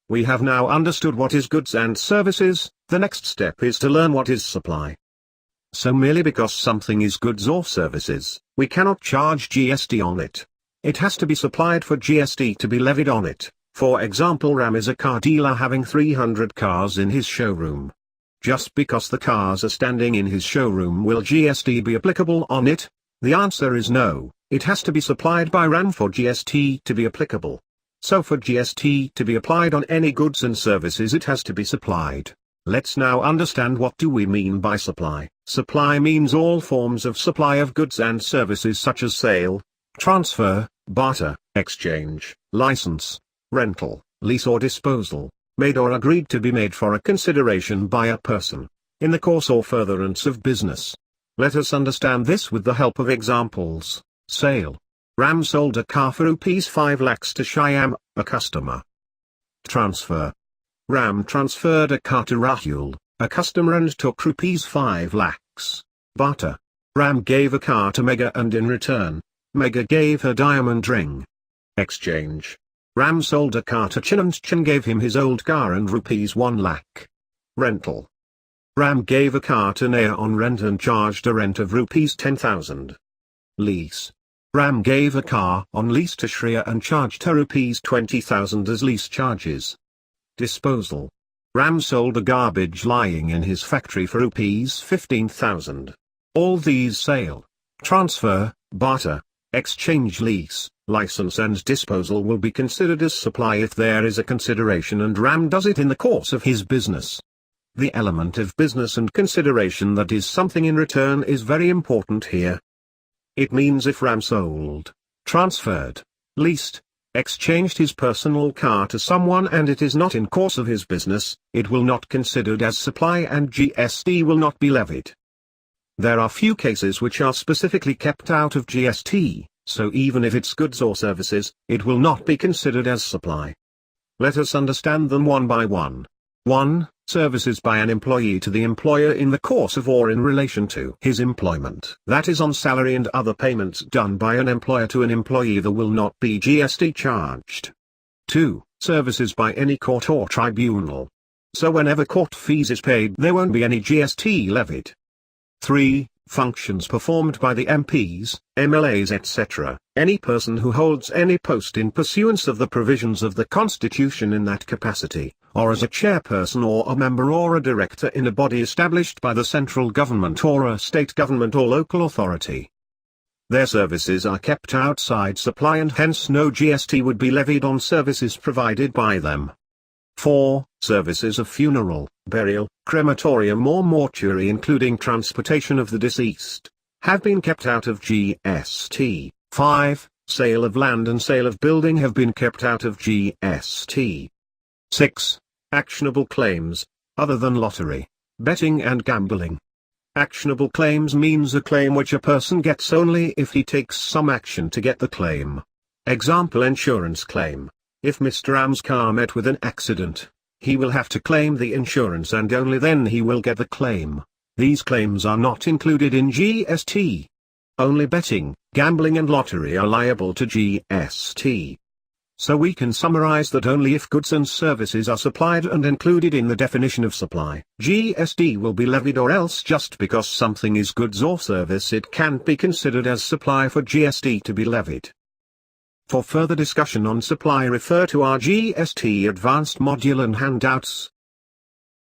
We have now understood what is goods and services. The next step is to learn what is supply. So merely because something is goods or services, we cannot charge GST on it. It has to be supplied for GST to be levied on it. For example, Ram is a car dealer having 300 cars in his showroom. Just because the cars are standing in his showroom, will GST be applicable on it? The answer is no. It has to be supplied by Ram for GST to be applicable. So for GST to be applied on any goods and services, it has to be supplied. Let's now understand what do we mean by supply. Supply means all forms of supply of goods and services such as sale, transfer, barter, exchange, license, rental, lease or disposal, made or agreed to be made for a consideration by a person, in the course or furtherance of business. Let us understand this with the help of examples. Sale. Ram sold a car for rupees 5 lakhs to Shyam, a customer. Transfer. Ram transferred a car to Rahul, a customer, and took rupees 5 lakhs. Barter. Ram gave a car to Megha and in return, Megha gave her diamond ring. Exchange. Ram sold a car to Chin and Chin gave him his old car and rupees 1 lakh. Rental. Ram gave a car to Naya on rent and charged a rent of rupees 10,000. Lease. Ram gave a car on lease to Shreya and charged her rupees 20,000 as lease charges. Disposal. Ram sold a garbage lying in his factory for rupees 15,000. All these sale, transfer, barter, exchange, lease, license and disposal will be considered as supply if there is a consideration and Ram does it in the course of his business. The element of business and consideration, that is something in return, is very important here. It means if Ram sold, transferred, leased, exchanged his personal car to someone and it is not in course of his business, it will not considered as supply and GST will not be levied. There are few cases which are specifically kept out of GST, so even if it's goods or services, it will not be considered as supply. Let us understand them one by one. 1. Services by an employee to the employer in the course of or in relation to his employment. That is on salary and other payments done by an employer to an employee, there will not be GST charged. 2. Services by any court or tribunal. So whenever court fees is paid, there won't be any GST levied. 3. Functions performed by the MPs, MLAs etc., any person who holds any post in pursuance of the provisions of the Constitution in that capacity, or as a chairperson or a member or a director in a body established by the central government or a state government or local authority. Their services are kept outside supply and hence no GST would be levied on services provided by them. 4. Services of funeral, burial, crematorium or mortuary including transportation of the deceased, have been kept out of GST. 5. Sale of land and sale of building have been kept out of GST. 6. Actionable claims, other than lottery, betting and gambling. Actionable claims means a claim which a person gets only if he takes some action to get the claim. Example: insurance claim. If Mr. Ram's car met with an accident, he will have to claim the insurance and only then he will get the claim. These claims are not included in GST. Only betting, gambling and lottery are liable to GST. So we can summarize that only if goods and services are supplied and included in the definition of supply, GST will be levied, or else just because something is goods or service it can't be considered as supply for GST to be levied. For further discussion on supply, refer to our GST Advanced module and handouts.